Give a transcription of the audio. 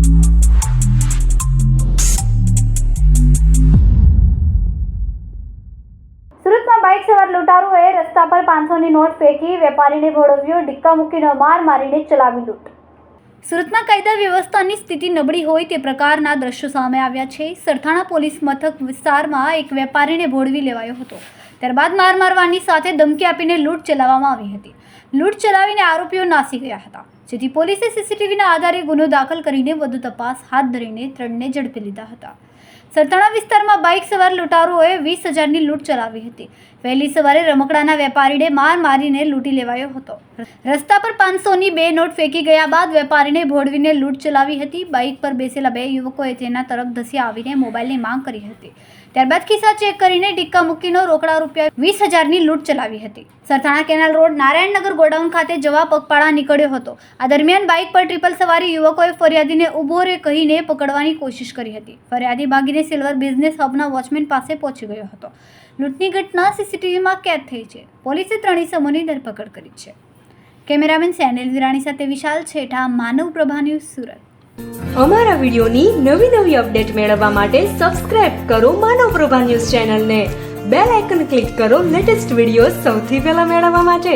સુરતમાં બાઇક સવાર લૂંટારુઓએ રસ્તા પર 500ની નોટ ફેંકી વેપારીને ભોળવ્યો, ડિક્કા મૂકીને માર મારીને ચલાવી લૂંટ. સુરતમાં કાયદા વ્યવસ્થાની સ્થિતિ નબળી હોય તે પ્રકારના દ્રશ્યો સામે આવ્યા છે. સરથાણા પોલીસ મથક વિસ્તારમાં એક વેપારીને ભોળવી લેવાયો હતો. ત્યારબાદ માર મારવાની સાથે ધમકી આપીને લૂંટ ચલાવવામાં આવી હતી. લૂંટ ચલાવીને આરોપીઓ નાસી ગયા હતા, જેથી પોલીસે સીસીટીવીના આધારે ગુનો દાખલ કરીને વધુ તપાસ હાથ ધરીને ત્રણને ઝડપી લીધા હતા. સરથાણા વિસ્તારમાં બાઇક સવાર લૂંટારુઓએ 20,000ની લૂંટ ચલાવી હતી. વહેલી સવારે રમકડાના વેપારીને માર મારીને લૂંટી લેવાયો હતો. રસ્તા પર 500ની 2 નોટ ફેંકી ગયા બાદ વેપારીને ભોળવીને લૂંટ ચલાવી હતી. બાઇક પર બેસેલા 2 યુવકોએ તેના તરફ ધસી આવીને મોબાઈલની માંગ કરી હતી. ત્યારબાદ ખિસ્સા ચેક કરીને ડિક્કા મૂકીને રોકડા રૂપિયા 20,000ની લૂંટ ચલાવી હતી. Sarthana canal road Narayannagar godown ખાતે જવા પગપાળા નીકળ્યો હતો. આ દરમિયાન બાઇક પર ટ્રિપલ સવારી યુવકોએ ફરિયાદીને ઊભો રે કહીને પકડવાની કોશિશ કરી હતી. ફરિયાદી ભાગીને સિલ્વર બિઝનેસ હબના વોચમેન પાસે પહોંચી ગયો હતો. લૂંટની ઘટના સીસીટીવીમાં કેદ થઈ છે. પોલીસે 3 ઇસમોની ધરપકડ કરી છે. કેમેરામેન સેનિલ વિરાણી સાથે વિશાલ છેઠા, માનવ પ્રભા ન્યૂઝ, સુરત. અમારા વિડિયોની નવી અપડેટ મેળવવા માટે સબસ્ક્રાઇબ કરો માનવ પ્રભા ન્યૂઝ ચેનલને. બેલ આઇકન ક્લિક કરો લેટેસ્ટ વિડિયો સૌથી પહેલા મેળવવા માટે.